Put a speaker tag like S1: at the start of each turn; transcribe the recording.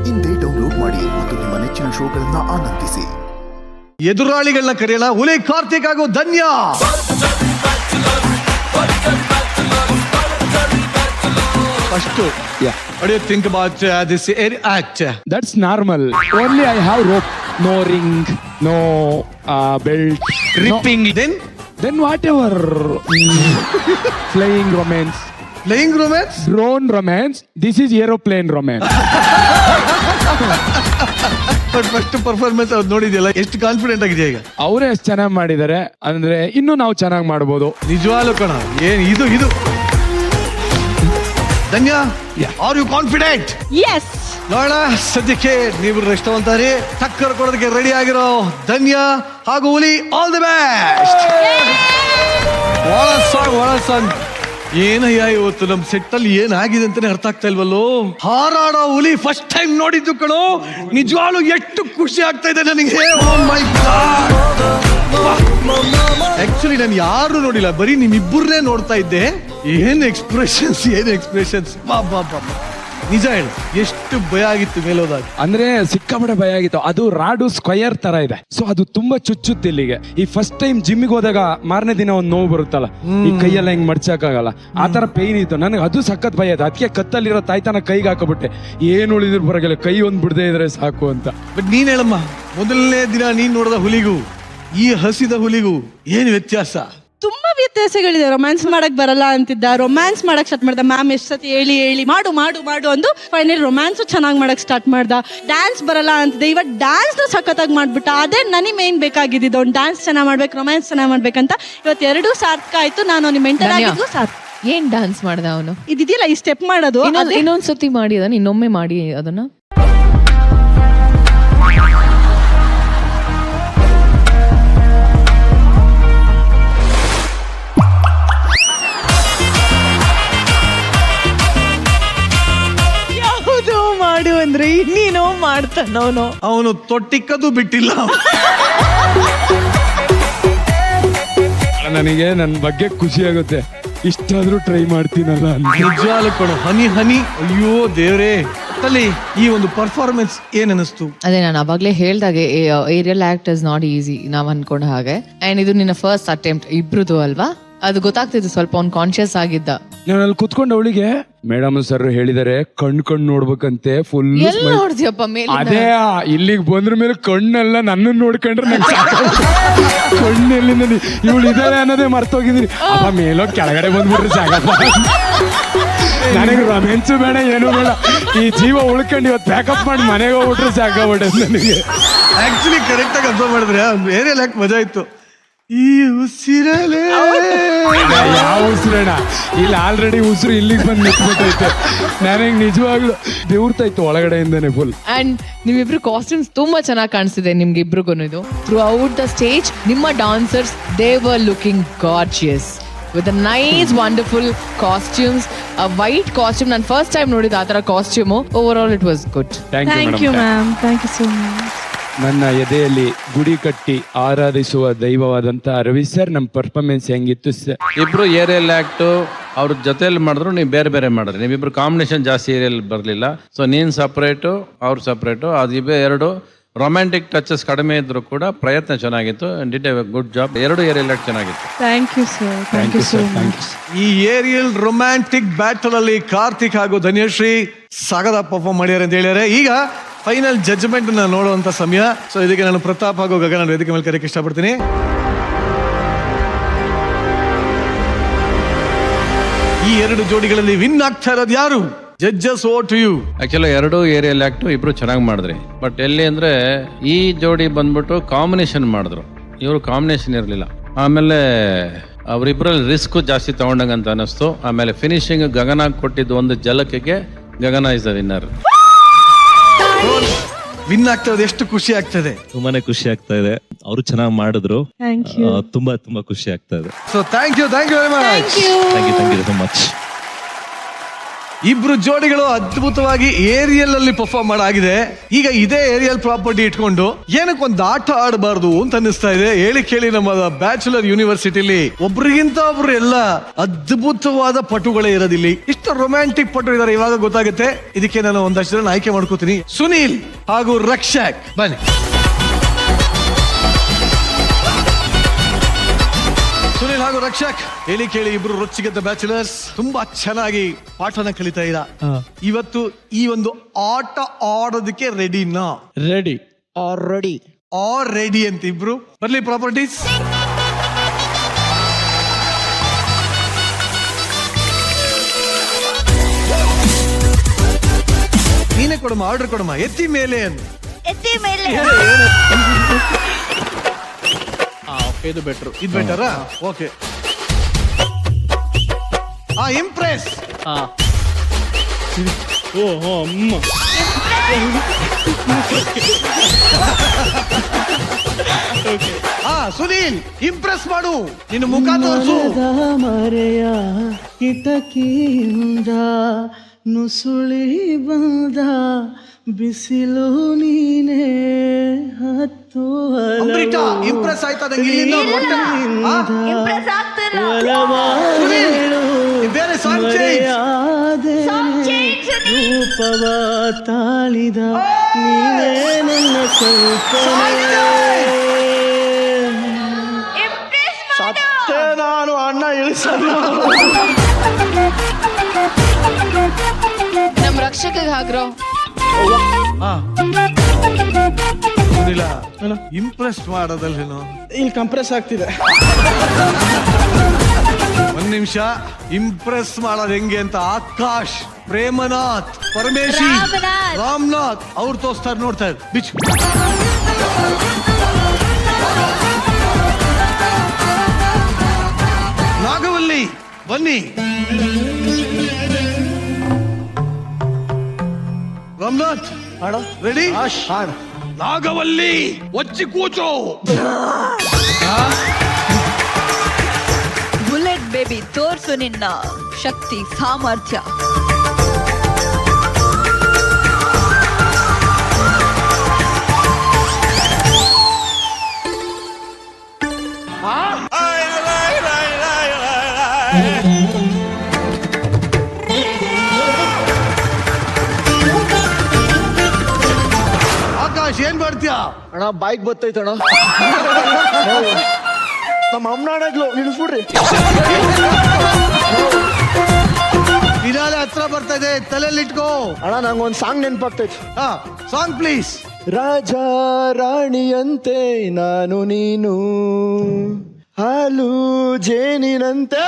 S1: ಇಂದೇ ಡೌನ್ಲೋಡ್ ಮಾಡಿ ಮತ್ತು ನಿಮ್ಮ ನೆಚ್ಚಿನ ಶೋಗಳನ್ನ ಆನಂದಿಸಿ.
S2: ಎದುರಾಳಿಗಳನ್ನ ಕರೆಯೋಣ. ಹುಲಿ ಕಾರ್ತಿಕ್ ಹಾಗೂ ಧನ್ಯ. First, what do you think about this act?
S3: That's normal. Only I have rope. No ring, no belt.
S2: Ripping.
S3: No. Then whatever. Flying romance.
S2: Playing romance?
S3: Drone romance. This is aeroplane romance.
S2: But first performance ಅವ್ರು ನೋಡಿದ್ಯಲ್ಲ, ಎಷ್ಟು confident ಆಗಿದೆ ಈಗ.
S3: ಅವರೇ ಎಷ್ಟು ಚೆನ್ನಾಗಿ ಮಾಡಿದ್ದಾರೆ ಅಂದ್ರೆ ಇನ್ನು ನಾವು ಚೆನ್ನಾಗಿ ಮಾಡ್ಬೋದು.
S2: ನಿಜವಾಗ್ಲೂ ಕಣ. ಏನ್ ಇದು ಧನ್ಯ, ಆರ್ ಯು ಕಾನ್ಫಿಡೆಂಟ್?
S4: ಎಸ್.
S2: ನೋಡ, ಸದ್ಯಕ್ಕೆ ನೀವು ರೆಸ್ಟ್ ಅಂತಾರೆ. ಟಕ್ಕರ್ ಕೊಡೋದಕ್ಕೆ ರೆಡಿ ಆಗಿರೋ ಧನ್ಯ ಹಾಗೂ ಹುಲಿ, ಆಲ್ ದಿ ಬೆಸ್ಟ್. ಒಳ ಸಾಂಗ್ ಏನಯ್ಯ ಇವತ್ತು ನಮ್ ಸೆಟ್ ಅಲ್ಲಿ ಏನಾಗಿದೆ ಅಂತಾನೆ ಅರ್ಥ ಆಗ್ತಾ ಇಲ್ವಲ್ಲೋ. ಹಾರಾಡೋ ಹುಲಿ ಫಸ್ಟ್ ಟೈಮ್ ನೋಡಿದ್ದು ಕಣೋ. ನಿಜವಾಗ್ಲೂ ಎಷ್ಟು ಖುಷಿ ಆಗ್ತಾ ಇದೆ ನನಗೆ. ಆಕ್ಚುಲಿ ನಾನು ಯಾರು ನೋಡಿಲ್ಲ, ಬರೀ ನಿಮ್ಮಿಬ್ಬರನ್ನೇ ನೋಡ್ತಾ ಇದ್ದೆ. ಏನ್ ಎಕ್ಸ್ಪ್ರೆಷನ್ಸ್ ಬಾ. ನಿಜ ಹೇಳು, ಎಷ್ಟು ಭಯ ಆಗಿತ್ತು ಮೇಲೋದಾಗ.
S3: ಅಂದ್ರೆ ಸಿಕ್ಕಾಪಟ್ಟೆ ಭಯ ಆಗಿತ್ತು. ಅದು ರಾಡು ಸ್ಕ್ವಯರ್ ತರ ಇದೆ, ಸೊ ಅದು ತುಂಬಾ ಚುಚ್ಚುತ್ತೆ ಇಲ್ಲಿಗೆ. ಈ ಫಸ್ಟ್ ಟೈಮ್ ಜಿಮ್ಮಿಗೆ ಹೋದಾಗ ಮಾರನೇ ದಿನ ಒಂದ್ ನೋವು ಬರುತ್ತಲ್ಲ, ಈ ಕೈಯೆಲ್ಲ ಹಿಂಗ್ ಮಡ್ಚಕ್ಕಾಗಲ್ಲ, ಆ ತರ ಪೈನ್ ಇತ್ತು ನನಗೆ. ಅದು ಸಖತ್ ಭಯ ಇದೆ. ಅದಕ್ಕೆ ಕತ್ತಲ್ಲಿರೋ ತಾಯ್ತಾನ ಕೈಗೆ ಹಾಕಬಿಟ್ಟೆ. ಏನ್ ಉಳಿದ್ರು ಬರಗಿಲ್ಲ, ಕೈ ಒಂದ್ ಬಿಡದೆ ಇದ್ರೆ ಸಾಕು ಅಂತ.
S2: ಬಟ್ ನೀನ್ ಹೇಳಮ್ಮ, ಮೊದಲನೇ ದಿನ ನೀನ್ ನೋಡಿದ ಹುಲಿಗೂ ಈ ಹಸಿದ ಹುಲಿಗೂ ಏನ್ ವ್ಯತ್ಯಾಸ?
S4: ತುಂಬಾ ವ್ಯತ್ಯಾಸಗಳಿದೆ. ರೊಮ್ಯಾನ್ಸ್ ಮಾಡಕ್ ಬರಲ್ಲ ಅಂತಿದ್ದ, ರೊಮ್ಯಾನ್ಸ್ ಮಾಡಕ್ ಸ್ಟಾರ್ಟ್ ಮಾಡ್ದ. ಮ್ಯಾಮ್ ಎಷ್ಟು ಸತಿ ಹೇಳಿ ಮಾಡು ಅಂದು ಫೈನಲ್ ರೊಮ್ಯಾನ್ಸ್ ಚೆನ್ನಾಗಿ ಮಾಡಕ್ ಸ್ಟಾರ್ಟ್ ಮಾಡ್ದ. ಡ್ಯಾನ್ಸ್ ಬರಲ್ಲ ಅಂತಿದ್ದೆ, ಇವಾಗ ಡ್ಯಾನ್ಸ್ ನ ಸಖತ್ತಾಗಿ ಮಾಡ್ಬಿಟ್ಟ. ಅದೇ ನನಗೆ ಮೇನ್ ಬೇಕಾಗಿದ್ದು, ಅವ್ನು ಡ್ಯಾನ್ಸ್ ಚೆನ್ನಾಗಿ ಮಾಡ್ಬೇಕು, ರೊಮ್ಯಾನ್ಸ್ ಚೆನ್ನಾಗಿ ಮಾಡ್ಬೇಕಂತ. ಇವತ್ತು ಎರಡೂ ಸಾರ್ಥಕ ಆಯ್ತು. ನಾನು ಅವ್ನಿಗೆ ಮೆಂಟಲ್ ಆಗಿದ್ದು ಸಾರ್ಥಕ.
S5: ಏನ್ ಡ್ಯಾನ್ಸ್ ಮಾಡ್ದ ಅವನು?
S4: ಇದಿದೆಯಲ್ಲ ಈ ಸ್ಟೆಪ್ ಮಾಡೋದು,
S5: ಇನ್ನೊಂದ್ಸತಿ ಮಾಡಿ ಅದನ್ನ ಇನ್ನೊಮ್ಮೆ ಮಾಡಿ ಅದನ್ನ. ಮಾಡು ಅಂದ್ರೆ ಇನ್ನೇನೋ ಮಾಡ್ತಾನವನು.
S2: ಅವನು ತೊಟ್ಟಿಕ್ಕದು ಬಿಟ್ಟಿಲ್ಲ.
S3: ನನಗೆ ನನ್ನ ಬಗ್ಗೆ ಖುಷಿ ಆಗುತ್ತೆ, ಇಷ್ಟಾದ್ರೂ ಟ್ರೈ ಮಾಡ್ತೀನಲ್ಲ.
S2: ನಿಜವಾಗ್ಲೂ ಕಣೋ, ಹನಿ ಅಯ್ಯೋ ದೇವ್ರೇ. ಅಲ್ಲಿ ಈ ಒಂದು ಪರ್ಫಾರ್ಮೆನ್ಸ್ ಏನ್ ಅನಿಸ್ತು?
S5: ಅದೇ ನಾನು ಅವಾಗ್ಲೇ ಹೇಳ್ದಾಗೆ aerial act is not easy ನಾವ್ ಅನ್ಕೊಂಡ ಹಾಗೆ. ಅಂಡ್ ಇದು ನಿನ್ನ ಫಸ್ಟ್ ಅಟೆಂಪ್ಟ್ ಇಬ್ರುದು ಅಲ್ವಾ? ಅದು ಗೊತ್ತಾಗ್ತಿತ್ತು, ಸ್ವಲ್ಪ ಅವ್ನು ಕಾನ್ಶಿಯಸ್ ಆಗಿದ್ದ.
S3: ನಾನು ಅಲ್ಲಿ ಕುತ್ಕೊಂಡು ಅವಳಿಗೆ ಮೇಡಮ್ ಸರ್ ಹೇಳಿದಾರೆ ಕಣ್ಣು ನೋಡ್ಬೇಕಂತೆ, ಫುಲ್
S5: ನೋಡ್ತೀಯಪ್ಪ ಮೇಲೆ.
S3: ಅದೇ ಇಲ್ಲಿಗೆ ಬಂದ್ರ ಮೇಲೆ ಕಣ್ಣೆಲ್ಲ ನನ್ನನ್ನು ನೋಡ್ಕೊಂಡ್ರೆ ನಂಗೆ ಕಣ್ಣೆಲ್ಲಿಂದ ಇವಳು ಇದಾರೆ ಅನ್ನೋದೇ ಮರ್ತೋಗಿದ್ದೀನಿ. ಅಪ್ಪ ಮೇಲೋ ಕೆಳಗಡೆ ಬಂದ್ಬಿಟ್ರೆ ಸಾಕಪ್ಪ, ನನಗೆ ರೊಮ್ಯಾನ್ಸು ಬೇಡ, ಏನೂ ಬೇಡ, ಈ ಜೀವ ಉಳ್ಕೊಂಡು ಇವತ್ತು ಪ್ಯಾಕಪ್ ಮಾಡಿ ಮನೆಗೆ ಹೋಗ್ಬಿಟ್ರೆ ಸಾಕಾಗ್ಬಿಟ್ಟೆ ನನಗೆ.
S2: ಆಕ್ಚುಲಿ ಕರೆಕ್ಟ್ ಆಗಿ ಅಬ್ಸರ್ವ್ ಮಾಡಿದ್ರೆ ಬೇರೆ ಲ್ಯಾಕ್ ಮಜಾ ಇತ್ತು. ಈ ಉಸಿರಲೇ
S3: ಯಾವ ಉಸಿರಣ ಇಲ್ಲಿ ಆಲ್ರೆಡಿ ಉಸಿರು ಇಲ್ಲಿಗೆ ಬಂದು ನಿಂತ್ಬಿಟ್ಟೈತೆ. ನನಗೆ ನಿಜವಾಗ್ಲು ಬೆವ್ರ್ತಾಯ್ತು ಒಳಗಡೆಯಿಂದಾನೆ ಫುಲ್.
S5: ಅಂಡ್ ನಿಮ್ಮಿಬ್ರು ಕಾಸ್ಟ್ಯೂಮ್ಸ್ ತುಂಬಾ ಚೆನ್ನಾಗಿ ಕಾಣಿಸ್ತಿದೆ ನಿಮ್ಗೆ ಇಬ್ರಿಗೂ. ಇದು ಥ್ರೂ ಔಟ್ ದ ಸ್ಟೇಜ್ ನಿಮ್ಮ dancers they were looking gorgeous with a nice wonderful costumes, a white costume. ನಾನು ಫಸ್ಟ್ ಟೈಮ್ ನೋಡಿದ ಆ ಥರ costume. Overall it was good.
S4: Thank you ma'am, thank you so much.
S3: ನನ್ನ ಎದೆಯಲ್ಲಿ ಗುಡಿ ಕಟ್ಟಿ ಆರಾಧಿಸುವ ದೈವವಾದಂತ ರವಿ ಸರ್, ನಮ್ಮ ಪರ್ಫಾರ್ಮೆನ್ಸ್ ಹೆಂಗಿತ್ತು ಸರ್?
S6: ಇಬ್ರು ಏರಿಯಲ್ ಆಕ್ಟ್ ಅವ್ರ ಜೊತೆಯಲ್ಲಿ ಮಾಡಿದ್ರು, ನೀವು ಬೇರೆ ಬೇರೆ ಮಾಡಿದ್ರಿ. ನೀವಿಬ್ರು ಕಾಂಬಿನೇಷನ್ ಜಾಸ್ತಿ ಏರಿಯಲ್ ಬರಲಿಲ್ಲ. ಸೊ ನೀನ್ ಸಪ್ರೇಟು ಅವ್ರು ಸಪ್ರೇಟು. ಅದು ಎರಡು ರೊಮ್ಯಾಂಟಿಕ್ ಟಚಸ್ ಕಡಿಮೆ ಇದ್ರು ಕೂಡ ಪ್ರಯತ್ನ ಚೆನ್ನಾಗಿತ್ತು. Did a good job. ಎರಡು ಏರಿಯಲ್ ಆಕ್ಟ್ ಚೆನ್ನಾಗಿತ್ತು.
S4: Thank you sir, thank you so much.
S2: ಈ ಏರಿಯಲ್ ರೊಮ್ಯಾಂಟಿಕ್ ಬ್ಯಾಟಲ್ ಅಲ್ಲಿ ಕಾರ್ತಿಕ್ ಹಾಗೂ ಧನ್ಯಶ್ರೀ ಸಾಗದ ಪರ್ಫಾರ್ಮ್ ಮಾಡ್ಯಾರ ಅಂತ ಹೇಳ್ಯಾರೆ. ಈಗ ಫೈನಲ್ ಜಡ್ಜ್ಮೆಂಟ್ ನೋಡುವಂತ ಸಮಯ. ಸೊ ಇದಕ್ಕೆ ನಾನು ಪ್ರತಾಪ್ ಹಾಗೂ ಗಗನ ವೇದಿಕೆ ಮೇಲೆ ಕರೆಯಕ್ಕೆ ಇಷ್ಟಪಡ್ತೀನಿ. ಈ ಎರಡು ಜೋಡಿಗಳಲ್ಲಿ ವಿನ್ ಆಗ್ತಾ ಇರೋದು ಯಾರು? Judges vote to you.
S6: Actually ಎರಡು ಏರಿಯಲ್ ಆಕ್ಟ್ ಇಬ್ರು ಚೆನ್ನಾಗಿ ಮಾಡಿದ್ರಿ. ಬಟ್ ಎಲ್ಲಿ ಅಂದ್ರೆ ಈ ಜೋಡಿ ಬಂದ್ಬಿಟ್ಟು ಕಾಂಬಿನೇಷನ್ ಮಾಡಿದ್ರು, ಇವರು ಕಾಂಬಿನೇಷನ್ ಇರಲಿಲ್ಲ. ಆಮೇಲೆ ಅವರಿಬ್ಬರಲ್ಲಿ ರಿಸ್ಕ್ ಜಾಸ್ತಿ ತಗೊಂಡಂಗಂತ ಅನಿಸ್ತು. ಆಮೇಲೆ ಫಿನಿಶಿಂಗ್ ಗಗನ ಕೊಟ್ಟಿದ್ದು ಒಂದು ಜಲಕಿಗೆ ಗಗನ ಇಸ್ ದ ವಿನ್ನರ್.
S2: ವಿನ್ ಆಗ್ತಾ ಇರೋದು ಎಷ್ಟು ಖುಷಿ ಆಗ್ತದೆ.
S7: ತುಂಬಾನೇ ಖುಷಿ ಆಗ್ತಾ ಇದೆ. ಅವರು ಚೆನ್ನಾಗಿ ಮಾಡಿದ್ರು. ತುಂಬಾ ಖುಷಿ ಆಗ್ತಾ ಇದೆ.
S2: So thank you very much.
S7: Thank you so much.
S2: ಇಬ್ರು ಜೋಡಿಗಳು ಅದ್ಭುತವಾಗಿ ಏರಿಯಲ್ ಅಲ್ಲಿ ಪರ್ಫಾರ್ಮ್ ಮಾಡಾಗಿದೆ. ಈಗ ಇದೇ ಏರಿಯಲ್ ಪ್ರಾಪರ್ಟಿ ಇಟ್ಕೊಂಡು ಏನಕ್ಕೊಂದು ಆಟ ಆಡಬಾರ್ದು ಅಂತ ಅನ್ನಿಸ್ತಾ ಇದೆ. ಹೇಳಿ ಕೇಳಿ ನಮ್ಮ ಬ್ಯಾಚುಲರ್ ಯೂನಿವರ್ಸಿಟಿಲಿ ಒಬ್ರಿಗಿಂತ ಒಬ್ರು ಎಲ್ಲ ಅದ್ಭುತವಾದ ಪಟುಗಳೇ ಇರೋದಿಲ್ಲಿ. ಇಷ್ಟು ರೊಮ್ಯಾಂಟಿಕ್ ಪಟು ಇದಾರೆ, ಇವಾಗ ಗೊತ್ತಾಗುತ್ತೆ. ಇದಕ್ಕೆ ನಾನು ಒಂದಷ್ಟು ಜನ ಆಯ್ಕೆ ಮಾಡ್ಕೋತೀನಿ. ಸುನೀಲ್ ಹಾಗೂ ರಕ್ಷಕ್ ಬನ್ನಿ. ಸುನೀಲ್ ಹಾಗೂ ರಕ್ಷಕ್, ಹೇಳಿ ಕೇಳಿ ಇಬ್ರು ರೊಚ್ಚಿಗೆದ್ದ ಬ್ಯಾಚುಲರ್ಸ್, ತುಂಬಾ ಚೆನ್ನಾಗಿ ಪಾಠನ ಕಲಿತಾ ಇರ. ಇವತ್ತು ಈ ಒಂದು ಆಟ ಆಡೋದಕ್ಕೆ ರೆಡಿನಾ?
S3: ರೆಡಿ
S2: ರೆಡಿ ಅಂತ ಇಬ್ರು ಬರ್ಲಿ. ಪ್ರಾಪರ್ಟೀಸ್ ನೀನೇ ಕೊಡಮ್ಮ, ಆರ್ಡರ್ ಕೊಡಮ್ಮ. ಎತ್ತಿ ಮೇಲೆ
S3: ಇದು ಬೆಟ್ರು.
S2: ಇದು ಬೆಟರಾ? ಓಕೆ. ಇಂಪ್ರೆಸ್.
S3: ಓಹೋ ಅಮ್ಮ.
S2: ಸುನೀಲ್, ಇಂಪ್ರೆಸ್ ಮಾಡು, ನಿನ್ನ ಮುಖ ತೋರಿಸು.
S8: ಮರೆಯ ಕಿಟಕಿಯಿಂದ ನುಸುಳಿ ಬಂದ ಬಿಸಿಲು ನೀನೇ ಹತ್ತು
S2: ಅಮೃತ ಇಂಪ್ರೆಸ್ ಆಯ್ತಾ? ನಂಗೆ ಇಲ್ಲಿಂದ ಒಂದು ಹೊಟ್ಟೆ. ಬೇರೆ ಸಾಂಗ್ ಚೇಂಜ್.
S8: ರೂಪವ ತಾಳಿದ ನೀನೇ ನನ್ನ ಕಲ್ಪನೆ. ಸತ್ತೇ ನಾನು ಅಣ್ಣ ಇಳಿಸಲ್ಲ.
S5: ನಮ್ ರಕ್ಷಕಿಗೆ ಹಾಕ್ರೋ.
S2: ಸುನೀಲ, ಇಂಪ್ರೆಸ್ ಮಾಡೋದಲ್ಲೇನು?
S8: ಇಲ್ಲಿ ಕಂಪ್ರೆಸ್ ಆಗ್ತಿದೆ.
S2: ಒಂದ್ ನಿಮಿಷ. ಇಂಪ್ರೆಸ್ ಮಾಡೋದು ಹೆಂಗೆ ಅಂತ ಆಕಾಶ್, ಪ್ರೇಮನಾಥ್, ಪರಮೇಶಿ, ರಾಮನಾಥ್ ಅವ್ರು ತೋರಿಸ್ತಾರೆ, ನೋಡ್ತಾ ಇದ್ರು. ಬಿಚ್ಚು. ನಾಗವಲ್ಲಿ ಬನ್ನಿ. ರಾಮನಾಥ್ ರೆಡಿ? ನಾಗವಲ್ಲಿ ಒಚ್ಚಿ ಕೂಚೋ.
S9: ಬುಲೆಟ್ ಬೇಬಿ, ತೋರ್ಸು ನಿನ್ನ ಶಕ್ತಿ ಸಾಮರ್ಥ್ಯ.
S2: ಆಕಾಶ್, ಏನ್ ಮಾಡ್ತೀಯ?
S8: ಅಣ್ಣ ಬೈಕ್ ಬತ್ತೈತಣ್ಣ. ನಮ್ಮ ಅಮ್ಮನಾಡಗ್ಲು ನಿಲ್ಲಿಸ್ಬಿಡ್ರಿ.
S2: ಫಿನಾಲೆ ಹತ್ರ ಬರ್ತಾ ಇದೆ, ತಲೆಯಲ್ಲಿ ಇಟ್ಕೋ.
S8: ಅಣ್ಣ ನಂಗೊಂದು ಸಾಂಗ್ ನೆನಪಾಗ್ತೈತಿ.
S2: Song please.
S8: ರಾಜ ರಾಣಿಯಂತೆ ನಾನು ನೀನು, ಹಾಲು ಜೇನಿನಂತೆ